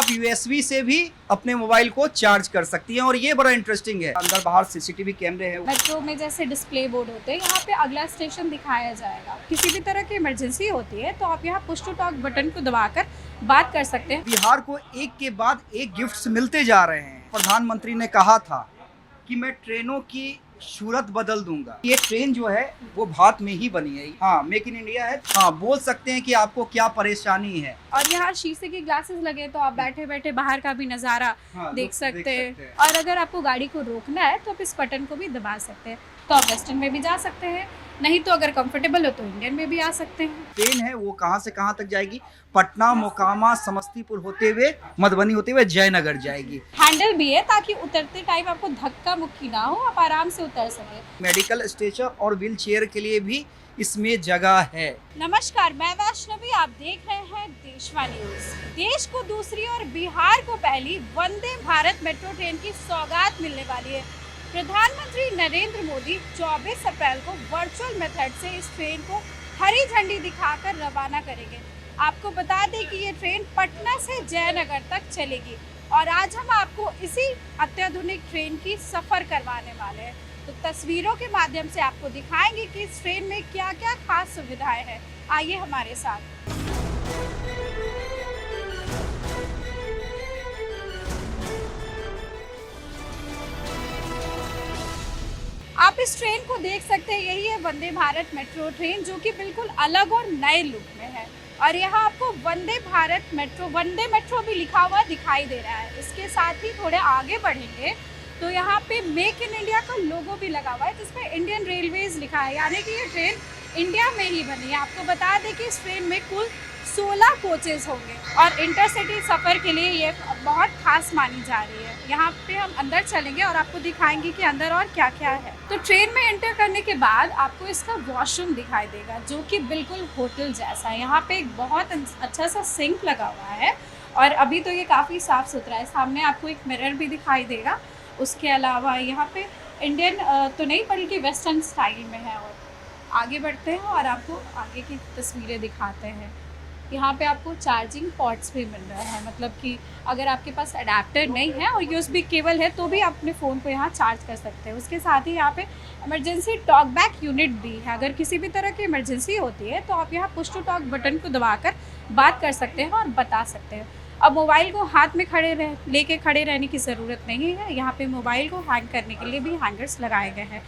आप यूएसबी से भी अपने मोबाइल को चार्ज कर सकती हैं। और ये बड़ा इंटरेस्टिंग है, अंदर बाहर सीसीटीवी कैमरे हैं। मेट्रो में जैसे डिस्प्ले बोर्ड होते हैं, यहाँ पे अगला स्टेशन दिखाया जाएगा। किसी भी तरह की इमरजेंसी होती है तो आप यहाँ पुश टू टॉक बटन को दबाकर बात कर सकते हैं। बिहार को एक के बाद एक गिफ्ट्स मिलते जा रहे हैं। प्रधानमंत्री ने कहा था कि मैं ट्रेनों की सूरत बदल दूंगा। ये ट्रेन जो है वो भारत में ही बनी है। हाँ, मेक इन इंडिया है। हाँ, बोल सकते हैं कि आपको क्या परेशानी है। और यहाँ शीशे के ग्लासेस लगे तो आप बैठे बैठे बाहर का भी नज़ारा देख सकते हैं। और अगर आपको गाड़ी को रोकना है तो आप इस बटन को भी दबा सकते हैं। तो आप वेस्टर्न में भी जा सकते हैं, नहीं तो अगर कंफर्टेबल हो तो इंडियन में भी आ सकते हैं। ट्रेन है वो कहाँ से कहाँ तक जाएगी? पटना, मोकामा, समस्तीपुर होते हुए, मधुबनी होते हुए जयनगर जाएगी। हैंडल भी है ताकि उतरते टाइम आपको धक्का मुक्की ना हो, आप आराम से उतर सके। मेडिकल स्ट्रेचर और व्हील चेयर के लिए भी इसमें जगह है। नमस्कार, मैं वैष्णवी, आप देख रहे हैं देशवा न्यूज। देश को दूसरी और बिहार को पहली वंदे भारत मेट्रो ट्रेन की सौगात मिलने वाली है। प्रधानमंत्री नरेंद्र मोदी 24 अप्रैल को वर्चुअल मेथड से इस ट्रेन को हरी झंडी दिखाकर रवाना करेंगे। आपको बता दें कि ये ट्रेन पटना से जयनगर तक चलेगी और आज हम आपको इसी अत्याधुनिक ट्रेन की सफ़र करवाने वाले हैं। तो तस्वीरों के माध्यम से आपको दिखाएंगे कि इस ट्रेन में क्या क्या खास सुविधाएं हैं। आइए हमारे साथ। आप इस ट्रेन को देख सकते हैं, यही है वंदे भारत मेट्रो ट्रेन, जो कि बिल्कुल अलग और नए लुक में है। और यहाँ आपको वंदे भारत मेट्रो, वंदे मेट्रो भी लिखा हुआ दिखाई दे रहा है। इसके साथ ही थोड़े आगे बढ़ेंगे तो यहाँ पे मेक इन इंडिया का लोगो भी लगा हुआ है, जिसमें इंडियन रेलवेज लिखा है, यानी कि ये ट्रेन इंडिया में ही बनी है। आपको बता दें कि इस ट्रेन में कुल 16 कोचेज होंगे और इंटरसिटी सफ़र के लिए ये बहुत खास मानी जा रही है। यहाँ पे हम अंदर चलेंगे और आपको दिखाएंगे कि अंदर और क्या क्या है। तो ट्रेन में एंटर करने के बाद आपको इसका वॉशरूम दिखाई देगा, जो कि बिल्कुल होटल जैसा है। यहाँ पे एक बहुत अच्छा सा सिंक लगा हुआ है और अभी तो ये काफ़ी साफ़ सुथरा है। सामने आपको एक मिरर भी दिखाई देगा। उसके अलावा यहाँ पे इंडियन तो नहीं बल्कि वेस्टर्न स्टाइल में है। और आगे बढ़ते हैं और आपको आगे की तस्वीरें दिखाते हैं। यहाँ पे आपको चार्जिंग पॉट्स भी मिल रहा है, मतलब कि अगर आपके पास अडेप्टर नहीं है और यूएसबी केबल है तो भी आप अपने फ़ोन को यहाँ चार्ज कर सकते हैं। उसके साथ ही यहाँ पे इमरजेंसी टॉक बैक यूनिट भी है। अगर किसी भी तरह की इमरजेंसी होती है तो आप यहाँ पुश टू टॉक बटन को दबाकर बात कर सकते हैं और बता सकते हैं। अब मोबाइल को हाथ में लेके खड़े रहने की ज़रूरत नहीं है। यहाँ पे मोबाइल को हैंग करने के लिए भी हैंगर्स लगाए गए हैं।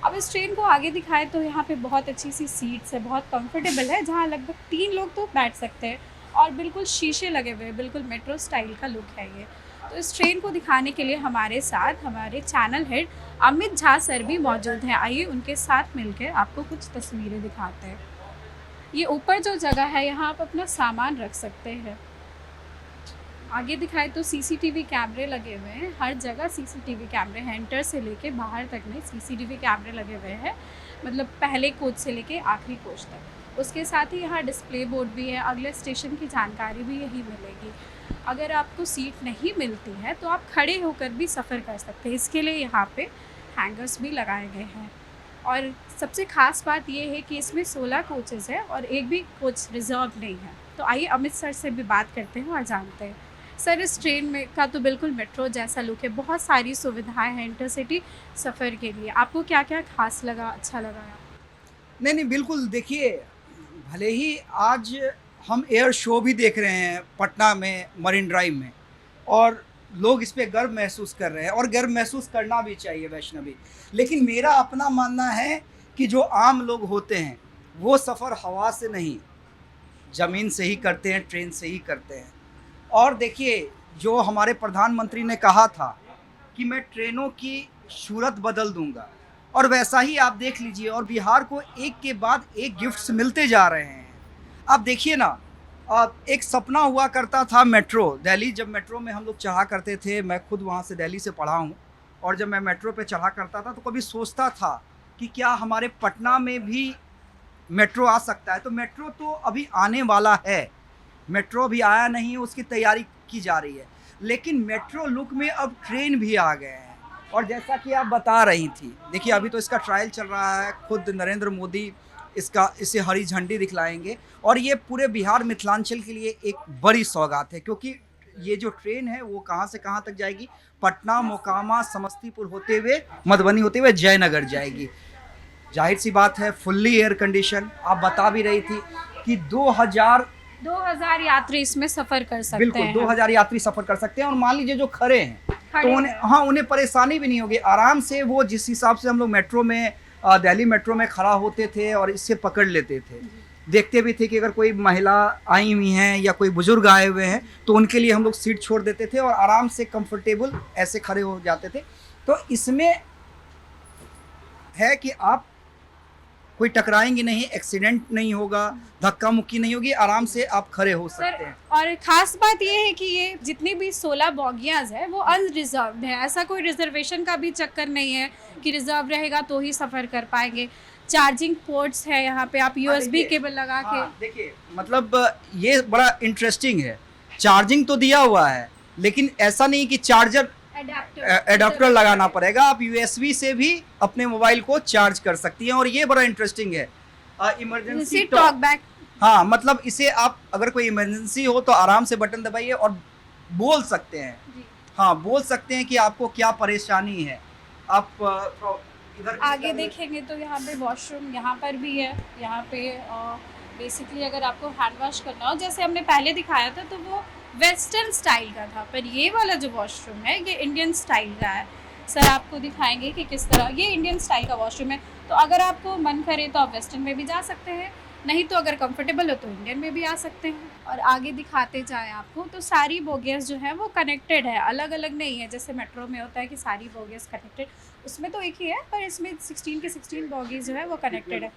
अब इस ट्रेन को आगे दिखाए तो यहाँ पे बहुत अच्छी सी सीट्स है, बहुत कंफर्टेबल है, जहाँ लगभग 3 लोग तो बैठ सकते हैं और बिल्कुल शीशे लगे हुए हैं, बिल्कुल मेट्रो स्टाइल का लुक है ये। तो इस ट्रेन को दिखाने के लिए हमारे साथ हमारे channel head Amit Jha sir भी मौजूद हैं। आइए उनके साथ मिलकर आपको कुछ तस्वीरें दिखाते हैं। ये ऊपर जो जगह है यहाँ आप अपना सामान रख सकते हैं। आगे दिखाए तो सीसीटीवी कैमरे लगे हुए हैं, हर जगह सीसीटीवी कैमरे हैं, एंटर से लेके बाहर तक में सीसीटीवी कैमरे लगे हुए हैं, मतलब पहले कोच से लेके आखिरी कोच तक। उसके साथ ही यहाँ डिस्प्ले बोर्ड भी है, अगले स्टेशन की जानकारी भी यही मिलेगी। अगर आपको सीट नहीं मिलती है तो आप खड़े होकर भी सफ़र कर सकते हैं। इसके लिए यहाँ पे हैंगर्स भी लगाए गए हैं। और सबसे ख़ास बात ये है कि इसमें 16 कोचेज़ है और एक भी कोच रिजर्व नहीं है। तो आइए अमित सर से भी बात करते हैं और जानते हैं। सर, इस ट्रेन में का तो बिल्कुल मेट्रो जैसा लुक है, बहुत सारी सुविधाएं हैं इंटरसिटी सफ़र के लिए। आपको क्या क्या खास लगा, अच्छा लगा? नहीं, बिल्कुल। देखिए, भले ही आज हम एयर शो भी देख रहे हैं पटना में, मरीन ड्राइव में, और लोग इस पे गर्व महसूस कर रहे हैं और गर्व महसूस करना भी चाहिए वैष्णवी। लेकिन मेरा अपना मानना है कि जो आम लोग होते हैं वो सफ़र हवा से नहीं, ज़मीन से ही करते हैं, ट्रेन से ही करते हैं। और देखिए, जो हमारे प्रधानमंत्री ने कहा था कि मैं ट्रेनों की सूरत बदल दूंगा, और वैसा ही आप देख लीजिए। और बिहार को एक के बाद एक गिफ्ट्स मिलते जा रहे हैं। आप देखिए ना, एक सपना हुआ करता था मेट्रो। दिल्ली, जब मेट्रो में हम लोग चढ़ा करते थे, मैं खुद वहाँ से दिल्ली से पढ़ा हूँ, और जब मैं मेट्रो पे चढ़ा करता था तो कभी सोचता था कि क्या हमारे पटना में भी मेट्रो आ सकता है। तो मेट्रो तो अभी आने वाला है, मेट्रो भी आया नहीं है, उसकी तैयारी की जा रही है। लेकिन मेट्रो लुक में अब ट्रेन भी आ गए हैं। और जैसा कि आप बता रही थी, देखिए अभी तो इसका ट्रायल चल रहा है, खुद नरेंद्र मोदी इसे हरी झंडी दिखलाएंगे। और ये पूरे बिहार मिथिलांचल के लिए एक बड़ी सौगात है, क्योंकि ये जो ट्रेन है वो कहाँ से कहाँ तक जाएगी, पटना, मोकामा, समस्तीपुर होते हुए, मधुबनी होते हुए जयनगर जाएगी। जाहिर सी बात है फुल्ली एयर कंडीशन। आप बता भी रही थी कि 2000 यात्री इसमें सफर कर सकते बिल्कुल हैं। 2000 यात्री सफर कर सकते हैं। और मान लीजिए जो खड़े हैं तो उन्हें, हैं। हाँ, उन्हें परेशानी भी नहीं होगी, आराम से वो जिस हिसाब से हम लोग मेट्रो में, दिल्ली मेट्रो में खड़ा होते थे और इससे पकड़ लेते थे, देखते भी थे कि अगर कोई महिला आई हुई हैं या कोई बुजुर्ग आए हुए हैं तो उनके लिए हम लोग सीट छोड़ देते थे और आराम से कंफर्टेबल ऐसे खड़े हो जाते थे। तो इसमें है कि आप कोई टकराएंगे नहीं, एक्सीडेंट नहीं होगा, धक्का मुक्की नहीं होगी, आराम से आप खड़े हो सकते हैं। और खास बात ये है कि ये जितनी भी 16 बोगियाज है वो अनरिजर्व्ड है। ऐसा कोई रिजर्वेशन का भी चक्कर नहीं है कि रिजर्व रहेगा तो ही सफ़र कर पाएंगे। चार्जिंग पोर्ट्स है यहाँ पे, आप यूएसबी केबल लगा के, देखिए मतलब ये बड़ा इंटरेस्टिंग है। चार्जिंग तो दिया हुआ है लेकिन ऐसा नहीं कि चार्जर एडाप्टर लगाना पड़ेगा, आप यूएसबी से भी अपने मोबाइल को चार्ज कर सकती हैं। और ये बड़ा इंटरेस्टिंग है, इमरजेंसी टॉक बैक। हाँ, मतलब इसे आप अगर कोई इमरजेंसी हो तो आराम से बटन दबाइए और बोल सकते हैं। हाँ, बोल सकते हैं कि आपको क्या परेशानी है। आप इधर आगे देखेंगे तो यहाँ पे वॉशरूम यहाँ पर भी है। यहाँ पे बेसिकली अगर आपको हैंड वॉश करना हो, जैसे हमने पहले दिखाया था, तो वो वेस्टर्न स्टाइल का था, पर ये वाला जो वॉशरूम है ये इंडियन स्टाइल का है। सर आपको दिखाएंगे कि किस तरह ये इंडियन स्टाइल का वॉशरूम है। तो अगर आपको मन करे तो आप वेस्टर्न में भी जा सकते हैं, नहीं तो अगर कंफर्टेबल हो तो इंडियन में भी आ सकते हैं। और आगे दिखाते जाएं आपको तो सारी बोगियास जो है वो कनेक्टेड है, अलग अलग नहीं है। जैसे मेट्रो में होता है कि सारी बोगियास कनेक्टेड, उसमें तो एक ही है, पर इसमें 16 के 16 बोगीज जो है वो कनेक्टेड है।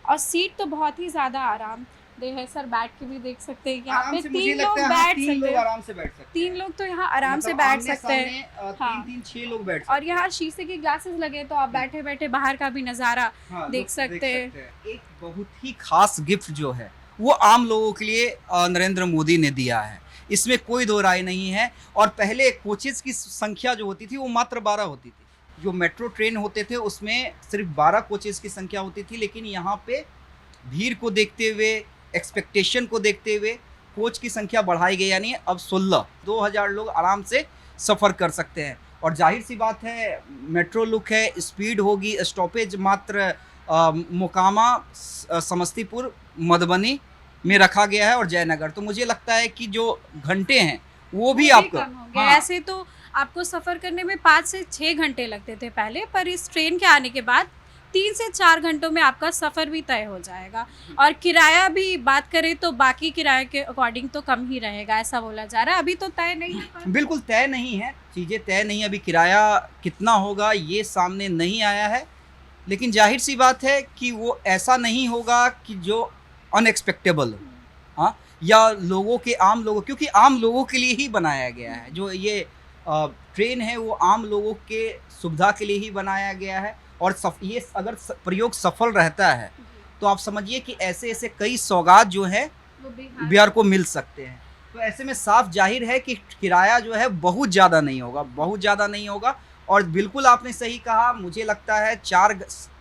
और सीट तो बहुत ही ज़्यादा आरामदेह है। सर बैठ के भी देख सकते हैं, यहाँ पे 3 लोग बैठ सकते हैं। आराम से बैठ सकते हैं। 3 लोग तो यहाँ आराम से बैठ सकते हैं। हाँ। 6 लोग बैठ सकते और यहाँ शीशे की ग्लासेस लगे तो आप बैठे बैठे बाहर का भी नज़ारा देख सकते हैं। एक बहुत ही खास गिफ्ट जो है वो आम लोगों के लिए नरेंद्र मोदी ने दिया है, इसमें कोई दो राय नहीं है। और पहले कोचेस की संख्या जो होती थी वो मात्र 12 होती थी। जो मेट्रो ट्रेन होते थे उसमें सिर्फ 12 कोचेस की संख्या होती थी, लेकिन यहाँ पे भीड़ को देखते हुए, एक्सपेक्टेशन को देखते हुए कोच की संख्या बढ़ाई गई, यानी अब 2000 लोग आराम से सफ़र कर सकते हैं। और जाहिर सी बात है मेट्रो लुक है, स्पीड होगी, स्टॉपेज मात्र मोकामा, समस्तीपुर, मधुबनी में रखा गया है और जयनगर। तो मुझे लगता है कि जो घंटे हैं वो भी आपको, हाँ। ऐसे तो आपको सफ़र करने में 5 से 6 घंटे लगते थे पहले, पर इस ट्रेन के आने के बाद 3 से 4 घंटों में आपका सफ़र भी तय हो जाएगा। और किराया भी बात करें तो बाकी किराए के अकॉर्डिंग तो कम ही रहेगा, ऐसा बोला जा रहा है। अभी तो तय नहीं है, बिल्कुल तय नहीं है, चीज़ें तय नहीं, अभी किराया कितना होगा ये सामने नहीं आया है। लेकिन जाहिर सी बात है कि वो ऐसा नहीं होगा कि जो अनएक्सपेक्टेबल हो, हाँ, या लोगों के, आम लोगों, क्योंकि आम लोगों के लिए ही बनाया गया है। जो ये ट्रेन है वो आम लोगों के सुविधा के लिए ही बनाया गया है। और ये अगर प्रयोग सफल रहता है तो आप समझिए कि ऐसे ऐसे कई सौगात जो है बिहार को मिल सकते हैं। तो ऐसे में साफ जाहिर है कि किराया जो है बहुत ज़्यादा नहीं होगा, बहुत ज़्यादा नहीं होगा। और बिल्कुल आपने सही कहा, मुझे लगता है 4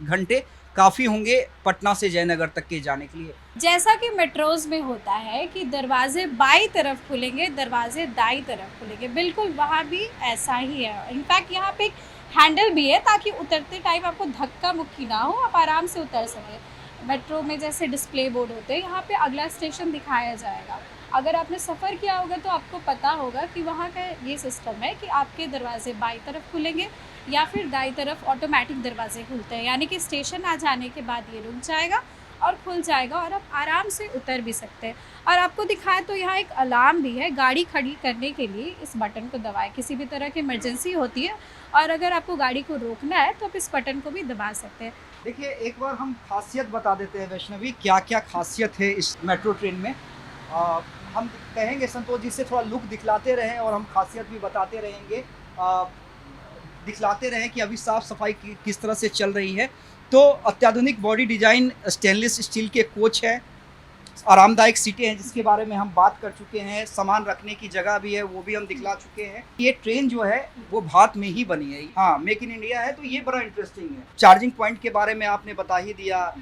घंटे काफ़ी होंगे पटना से जयनगर तक के जाने के लिए। जैसा कि मेट्रोज में होता है कि दरवाजे बाई तरफ खुलेंगे, दरवाजे दाई तरफ खुलेंगे, बिल्कुल वहाँ भी ऐसा ही है। इनफैक्ट यहाँ पे एक हैंडल भी है ताकि उतरते टाइम आपको धक्का मुक्की ना हो, आप आराम से उतर सकें। मेट्रो में जैसे डिस्प्ले बोर्ड होते हैं, यहाँ पे अगला स्टेशन दिखाया जाएगा। अगर आपने सफ़र किया होगा तो आपको पता होगा कि वहाँ का ये सिस्टम है कि आपके दरवाजे बाई तरफ खुलेंगे या फिर दाई तरफ ऑटोमेटिक दरवाजे खुलते हैं, यानी कि स्टेशन आ जाने के बाद ये रुक जाएगा और खुल जाएगा और आप आराम से उतर भी सकते हैं। और आपको दिखाया तो यहाँ एक अलार्म भी है, गाड़ी खड़ी करने के लिए इस बटन को दबाएं। किसी भी तरह की इमरजेंसी होती है और अगर आपको गाड़ी को रोकना है तो आप इस बटन को भी दबा सकते हैं। देखिए, एक बार हम खासियत बता देते हैं वैष्णवी, क्या क्या खासियत है इस मेट्रो ट्रेन में। हम कहेंगे संतोष जी से थोड़ा लुक दिखलाते रहें और हम खासियत भी बताते रहेंगे, दिखलाते रहें कि अभी साफ़ सफाई किस तरह से चल रही है। तो अत्याधुनिक बॉडी डिजाइन स्टेनलेस स्टील के कोच है, आरामदायक सीटें हैं जिसके बारे में हम बात कर चुके हैं, सामान रखने की जगह भी है वो भी हम दिखला चुके हैं। ये ट्रेन जो है वो भारत में ही बनी है, हाँ, मेक इन इंडिया है। तो ये बड़ा इंटरेस्टिंग है। चार्जिंग पॉइंट के बारे में आपने बता ही दिया,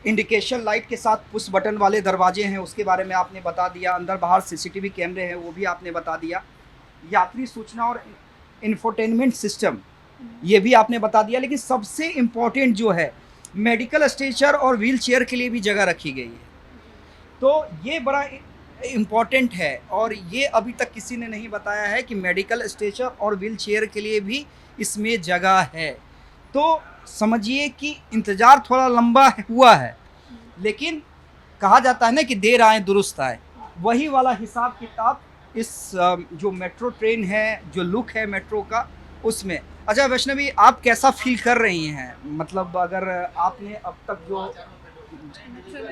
इंडिकेशन लाइट के साथ पुश बटन वाले दरवाजे हैं, उसके बारे में आपने बता दिया। अंदर बाहर सीसीटीवी कैमरे हैं, वो भी आपने बता दिया। यात्री सूचना और इंफोटेनमेंट सिस्टम, ये भी आपने बता दिया। लेकिन सबसे इम्पोर्टेंट जो है, मेडिकल स्ट्रेचर और व्हील चेयर के लिए भी जगह रखी गई है। तो ये बड़ा इम्पॉर्टेंट है और ये अभी तक किसी ने नहीं बताया है कि मेडिकल स्ट्रेचर और व्हील चेयर के लिए भी इसमें जगह है। तो समझिए कि इंतज़ार थोड़ा लंबा हुआ है, लेकिन कहा जाता है ना कि देर आए दुरुस्त आए, वही वाला हिसाब किताब इस जो मेट्रो ट्रेन है, जो लुक है मेट्रो का, उसमें। अच्छा वैष्णवी, आप कैसा फील कर रही हैं? मतलब अगर आपने अब तक जो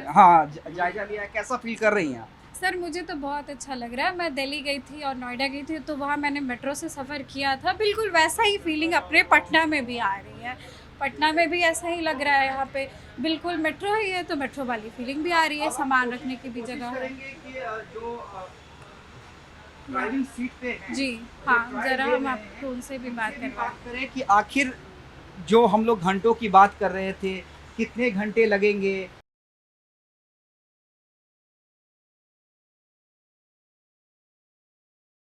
हाँ जायजा लिया है, कैसा फील कर रही हैं आप? सर मुझे तो बहुत अच्छा लग रहा है। मैं दिल्ली गई थी और नोएडा गई थी, तो वहाँ मैंने मेट्रो से सफ़र किया था। बिल्कुल वैसा ही फीलिंग अपने पटना में भी आ रही है। पटना में भी ऐसा ही लग रहा है। यहाँ पे बिल्कुल मेट्रो ही है, तो मेट्रो वाली फीलिंग भी आ रही है। सामान रखने की भी जगह है। करेंगे कि जो ड्राइविंग सीट पे हैं, जी हाँ, ज़रा हम आपको उनसे भी बात उनसे भी करवा। बात करें कि आखिर जो हम लोग घंटों की बात कर रहे थे, कितने घंटे लगेंगे,